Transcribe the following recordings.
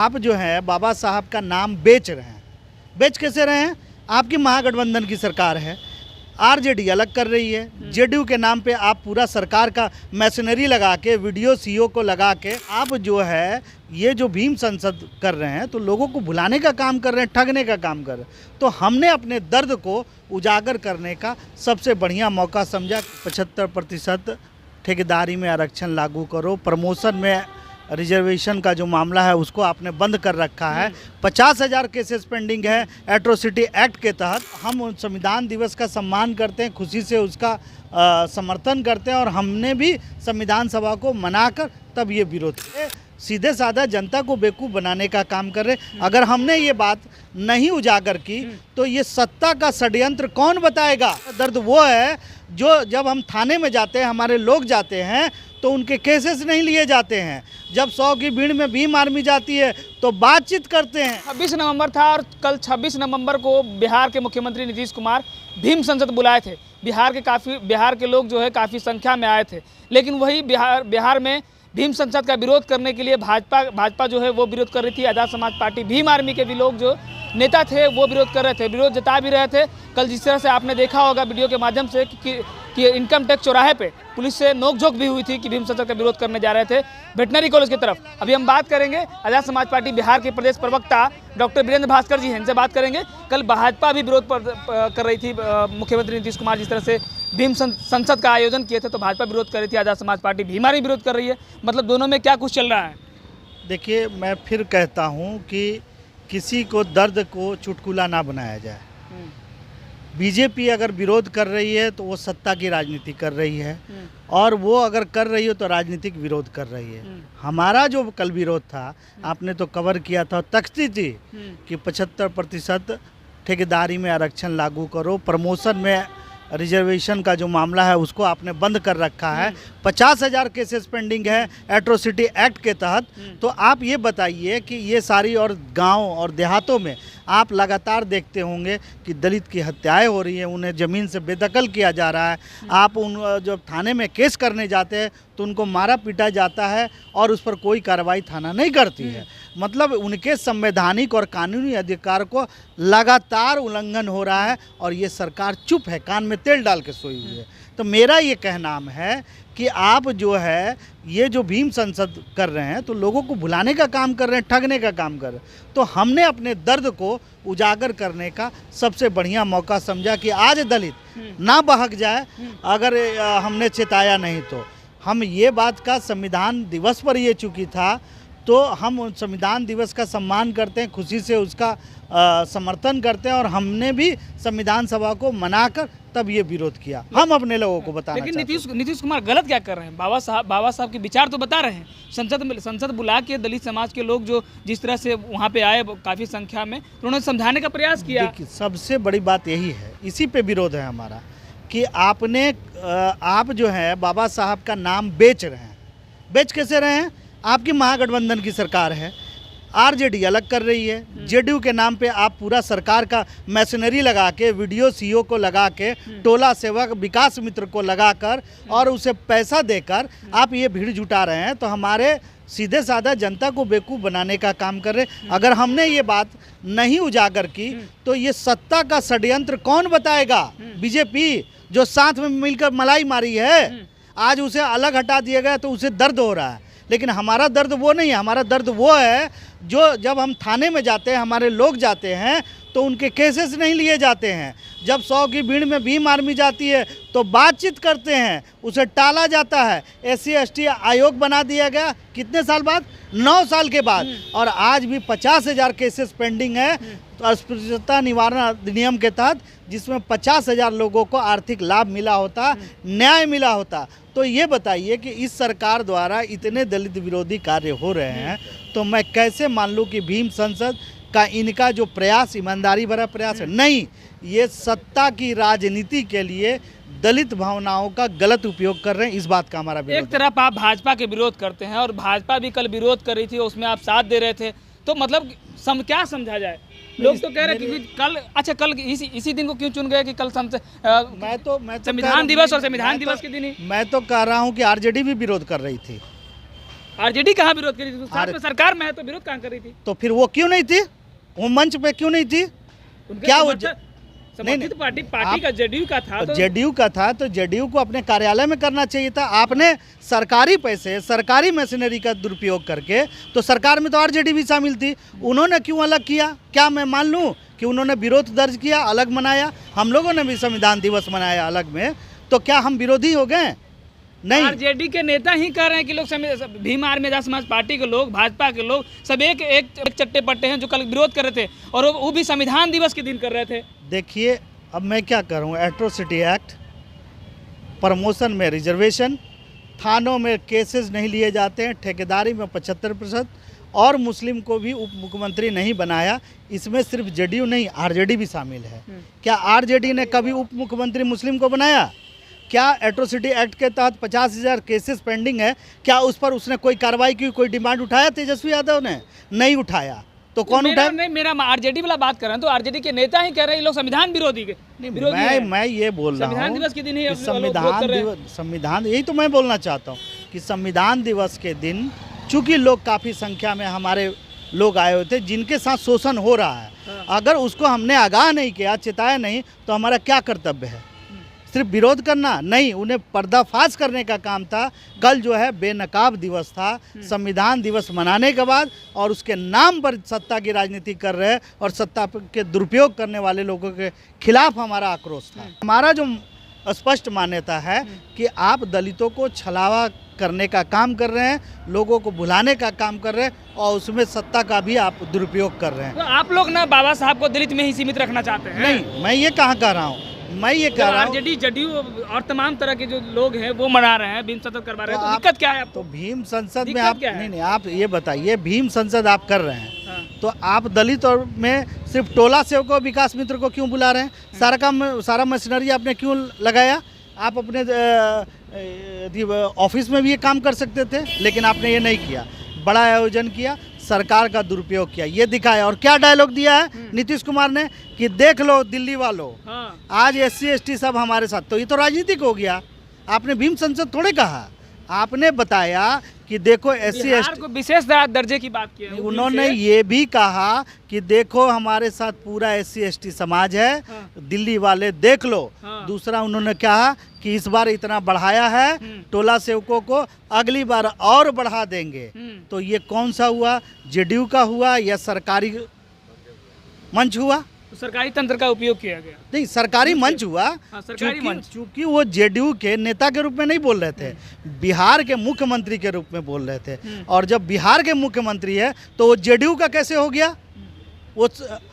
आप जो है बाबा साहब का नाम बेच रहे हैं। बेच कैसे रहे हैं? आपकी महागठबंधन की सरकार है, आरजेडी अलग कर रही है, जेडीयू के नाम पे आप पूरा सरकार का मशीनरी लगा के वीडियो सीओ को लगा के आप जो है ये जो भीम संसद कर रहे हैं तो लोगों को भुलाने का काम कर रहे हैं, ठगने का काम कर रहे हैं। तो हमने अपने दर्द को उजागर करने का सबसे बढ़िया मौका समझा। 75% ठेकेदारी में आरक्षण लागू करो, प्रमोशन में रिजर्वेशन का जो मामला है उसको आपने बंद कर रखा है, 50,000 केसेस पेंडिंग है एट्रोसिटी एक्ट के तहत। हम संविधान दिवस का सम्मान करते हैं, खुशी से उसका समर्थन करते हैं और हमने भी संविधान सभा को मनाकर तब ये विरोध किया। सीधे साधा जनता को बेवकूफ़ बनाने का काम कर रहे। अगर हमने ये बात नहीं उजागर की तो ये सत्ता का षड्यंत्र कौन बताएगा? दर्द वो है जो जब हम थाने में जाते हैं, हमारे लोग जाते हैं तो उनके केसेस नहीं लिए जाते हैं। जब 100 की भीड़ में भीम आर्मी जाती है तो बातचीत करते हैं। 26 नवंबर था और कल 26 नवंबर को बिहार के मुख्यमंत्री नीतीश कुमार भीम संसद बुलाए थे। बिहार के लोग जो है काफ़ी संख्या में आए थे, लेकिन वही बिहार में भीम संसद का विरोध करने के लिए भाजपा जो है वो विरोध कर रही थी। आज़ाद समाज पार्टी, भीम आर्मी के भी लोग जो नेता थे वो विरोध कर रहे थे, विरोध जता भी रहे थे। कल जिस तरह से आपने देखा होगा वीडियो के माध्यम से कि इनकम टैक्स चौराहे पे पुलिस से नोकझोंक भी हुई थी कि भीम संसद का विरोध करने जा रहे थे वेटनरी कॉलेज की तरफ। अभी हम बात करेंगे आज़ाद समाज पार्टी बिहार के प्रदेश प्रवक्ता डॉक्टर वीरेंद्र भास्कर जी हैं, इनसे बात करेंगे। कल भाजपा भी विरोध कर रही थी, मुख्यमंत्री नीतीश कुमार जिस तरह से भीम संसद का आयोजन किए थे तो भाजपा विरोध कर रही थी, आज़ाद समाज पार्टी भीम आर्मी विरोध कर रही है। मतलब दोनों में क्या कुछ चल रहा है? देखिए, मैं फिर कहता हूँ कि किसी को दर्द को चुटकुला ना बनाया जाए। बीजेपी अगर विरोध कर रही है तो वो सत्ता की राजनीति कर रही है, और वो अगर कर रही हो तो राजनीतिक विरोध कर रही है। हमारा जो कल विरोध था आपने तो कवर किया था, तख्ती थी कि 75% ठेकेदारी में आरक्षण लागू करो, प्रमोशन में रिजर्वेशन का जो मामला है उसको आपने बंद कर रखा है, 50,000 केसेस पेंडिंग है एट्रोसिटी एक्ट के तहत। तो आप ये बताइए कि ये सारी और गांव और देहातों में आप लगातार देखते होंगे कि दलित की हत्याएं हो रही हैं, उन्हें ज़मीन से बेदखल किया जा रहा है। आप उन जब थाने में केस करने जाते हैं तो उनको मारा पीटा जाता है और उस पर कोई कार्रवाई थाना नहीं करती है। मतलब उनके संवैधानिक और कानूनी अधिकार को लगातार उल्लंघन हो रहा है और ये सरकार चुप है, कान में तेल डाल के सोई हुई है। तो मेरा ये कहना है कि आप जो है ये जो भीम संसद कर रहे हैं तो लोगों को भुलाने का काम कर रहे हैं, ठगने का काम कर रहे हैं। तो हमने अपने दर्द को उजागर करने का सबसे बढ़िया मौका समझा कि आज दलित ना बहक जाए अगर हमने चेताया नहीं तो। हम ये बात का संविधान दिवस पर ये चूँकि था तो हम संविधान दिवस का सम्मान करते हैं, खुशी से उसका समर्थन करते हैं और हमने भी संविधान सभा को मनाकर तब ये विरोध किया। हम अपने लोगों को बताना लेकिन नीतीश कुमार गलत क्या कर रहे हैं? बाबा साहब के विचार तो बता रहे हैं। संसद बुला के दलित समाज के लोग जो जिस तरह से वहाँ पे आए काफ़ी संख्या में, तो उन्होंने समझाने का प्रयास किया। देखिए, सबसे बड़ी बात यही है, इसी पे विरोध है हमारा कि आप जो है बाबा साहब का नाम बेच रहे हैं। बेच कैसे रहे हैं? आपकी महागठबंधन की सरकार है, आरजेडी अलग कर रही है, जेडीयू के नाम पे आप पूरा सरकार का मशीनरी लगा के वीडियो सीओ को लगा के टोला सेवक विकास मित्र को लगाकर और उसे पैसा देकर आप ये भीड़ जुटा रहे हैं। तो हमारे सीधे साधा जनता को बेवकूफ़ बनाने का काम कर रहे। अगर हमने ये बात नहीं उजागर की तो ये सत्ता का षड्यंत्र कौन बताएगा? बीजेपी जो साथ में मिलकर मलाई मारी है, आज उसे अलग हटा दिया गया तो उसे दर्द हो रहा है। लेकिन हमारा दर्द वो नहीं है, हमारा दर्द वो है जो जब हम थाने में जाते हैं, हमारे लोग जाते हैं तो उनके केसेस नहीं लिए जाते हैं। जब 100 की भीड़ में भीम आर्मी जाती है तो बातचीत करते हैं, उसे टाला जाता है। SC/ST आयोग बना दिया गया कितने साल बाद? 9 साल के बाद। और आज भी 50,000 केसेस पेंडिंग है तो अस्पृश्यता निवारण अधिनियम के तहत, जिसमें 50,000 लोगों को आर्थिक लाभ मिला होता, न्याय मिला होता। तो ये बताइए कि इस सरकार द्वारा इतने दलित विरोधी कार्य हो रहे हैं तो मैं कैसे मान लूँ कि भीम संसद का इनका जो प्रयास ईमानदारी भरा प्रयास है? नहीं, ये सत्ता की राजनीति के लिए दलित भावनाओं का गलत उपयोग कर रहे हैं। इस बात का हमारा विरोध। एक तरफ आप भाजपा के विरोध करते हैं और भाजपा भी कल विरोध कर रही थी, उसमें आप साथ दे रहे थे, तो मतलब क्या समझा जाए? लोग तो कह रहे हैं कि कल इसी दिन को क्यों चुन गए कि कल मैं तो संविधान दिवस और संविधान दिवस के दिन ही। मैं तो कह रहा हूँ कि आरजेडी भी विरोध कर रही थी। आरजेडी कहाँ विरोध करी थी? साथ में सरकार में है तो विरोध कहाँ कर रही थी? तो फिर वो क्यों नहीं थी? वो मंच पे क्यों नहीं थी? उनके क्या वो समर्थित पार्टी का जेडीयू का था तो जेडीयू का था तो जेडीयू को अपने कार्यालय में करना चाहिए था। आपने सरकारी पैसे, सरकारी मशीनरी का दुरुपयोग करके, तो सरकार में तो आरजेडी भी शामिल थी, उन्होंने क्यों अलग किया? क्या मैं मान लूं कि उन्होंने विरोध दर्ज किया, अलग मनाया? हम लोगों ने भी संविधान दिवस मनाया अलग में, तो क्या हम विरोधी हो गए? नहीं। आरजेडी के नेता ही कह रहे हैं कि लोग भीम आर्मी आजाद समाज पार्टी के लोग, भाजपा के लोग सब एक चट्टे पट्टे हैं जो कल विरोध कर रहे थे, और वो भी संविधान दिवस के दिन कर रहे थे। देखिए अब मैं क्या करूं, एट्रोसिटी एक्ट, प्रमोशन में रिजर्वेशन, थानों में केसेस नहीं लिए जाते हैं, ठेकेदारी में 75%, और मुस्लिम को भी उप मुख्यमंत्री नहीं बनाया। इसमें सिर्फ जेडीयू नहीं, आरजेडी भी शामिल है। क्या आरजेडी ने कभी उप मुख्यमंत्री मुस्लिम को बनाया? क्या एट्रोसिटी एक्ट के तहत 50,000 केसेस पेंडिंग है, क्या उस पर उसने कोई कार्रवाई की, कोई डिमांड उठाया तेजस्वी यादव ने? नहीं उठाया। तो कौन उठाया? नहीं, मेरा आरजेडी वाला बात कर रहे हैं, तो आरजेडी के नेता ही कह रहे हैं ये लोग संविधान विरोधी के मैं ये बोल रहा हूँ संविधान दिवस के दिन ही संविधान यही तो मैं बोलना चाहता हूँ कि संविधान दिवस के दिन चूंकि लोग काफ़ी संख्या में हमारे लोग आए हुए थे जिनके साथ शोषण हो रहा है, अगर उसको हमने आगाह नहीं किया, चिताया नहीं, तो हमारा क्या कर्तव्य है? सिर्फ विरोध करना नहीं, उन्हें पर्दाफाश करने का काम था। कल जो है बेनकाब दिवस था, संविधान दिवस मनाने के बाद, और उसके नाम पर सत्ता की राजनीति कर रहे और सत्ता के दुरुपयोग करने वाले लोगों के खिलाफ हमारा आक्रोश था। हमारा जो स्पष्ट मान्यता है कि आप दलितों को छलावा करने का काम कर रहे हैं, लोगों को भुलाने का काम कर रहे हैं, और उसमें सत्ता का भी आप दुरुपयोग कर रहे हैं। तो आप लोग ना बाबा साहब को दलित में ही सीमित रखना चाहते हैं? नहीं, मैं ये कहाँ कह रहा हूँ, मैं ये कह रहा हूँ आरजेडी, जेडीयू और तमाम तरह के जो लोग हैं वो मना रहे हैं, भीम संसद करवा रहे हैं, तो दिक्कत क्या है आपको? तो भीम संसद में आप नहीं, आप ये बताइए, भीम संसद आप कर रहे हैं, तो आप दलित और में सिर्फ टोला सेवकों, विकास मित्र को क्यों बुला रहे हैं? सारा काम, सारा मशीनरी आपने क्यों लगाया? आप अपने ऑफिस में भी ये काम कर सकते थे, लेकिन आपने ये नहीं किया। बड़ा आयोजन किया, सरकार का दुरुपयोग किया, ये दिखाया। और क्या डायलॉग दिया है नीतीश कुमार ने कि देख लो दिल्ली वालों, आज SC ST सब हमारे साथ। तो ये तो राजनीतिक हो गया। आपने भीम संसद थोड़े कहा, आपने बताया कि देखो SC ST को विशेष दर्जे की बात की है। उन्होंने ये भी कहा कि देखो हमारे साथ पूरा SC ST समाज है, दिल्ली वाले देख लो। दूसरा उन्होंने कहा कि इस बार इतना बढ़ाया है टोला सेवकों को, अगली बार और बढ़ा देंगे। तो ये कौन सा हुआ? जेडीयू का हुआ या सरकारी मंच हुआ? तो सरकारी तंत्र का उपयोग किया गया। नहीं, सरकारी मंच हुआ। सरकारी मंच, चूंकि वो जेडीयू के नेता के रूप में नहीं बोल रहे थे, बिहार के मुख्यमंत्री के रूप में बोल रहे थे। और जब बिहार के मुख्यमंत्री है तो वो जेडीयू का कैसे हो गया? वो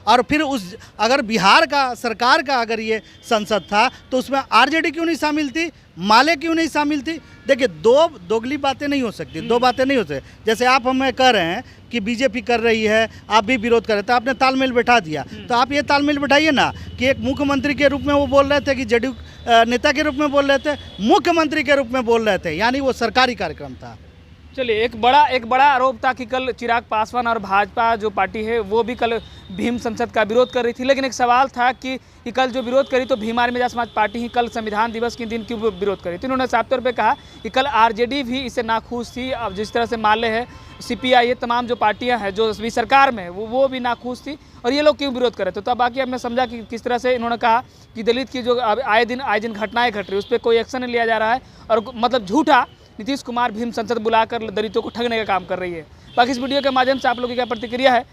और फिर उस अगर बिहार का सरकार का अगर ये संसद था तो उसमें आरजेडी क्यों नहीं शामिल थी, माले क्यों नहीं शामिल थी? देखिए, दो दोगली बातें नहीं हो सकती, दो बातें नहीं हो सकती। जैसे आप हमें कह रहे हैं कि बीजेपी कर रही है, आप भी विरोध कर रहे थे, आपने तालमेल बैठा दिया, तो आप ये तालमेल बैठाइए ना कि एक मुख्यमंत्री के रूप में वो बोल रहे थे कि जेडीयू नेता के रूप में बोल रहे थे, मुख्यमंत्री के रूप में बोल रहे थे, यानी वो सरकारी कार्यक्रम था। चलिए, एक बड़ा आरोप था कि कल चिराग पासवान और भाजपा जो पार्टी है वो भी कल भीम संसद का विरोध कर रही थी, लेकिन एक सवाल था कि कल जो विरोध करी तो भीम आर्मी आजाद समाज पार्टी ही कल संविधान दिवस के दिन क्यों विरोध करी? तो इन्होंने साफ तौर पे कहा कि कल आरजेडी भी इससे नाखुश थी। अब जिस तरह से माले है, CPI, ये तमाम जो पार्टियां हैं जो अभी सरकार में है वो भी नाखुश थी, और ये लोग क्यों विरोध कर रहे थे। तो अब बाकी हमने समझा कि किस तरह से इन्होंने कहा कि दलित की जो आए दिन घटनाएं घट रही, उस पर कोई एक्शन नहीं लिया जा रहा है, और मतलब झूठा नीतीश कुमार भीम संसद बुलाकर दलितों को ठगने का काम कर रही है। बाकी इस वीडियो के माध्यम से आप लोगों की क्या प्रतिक्रिया है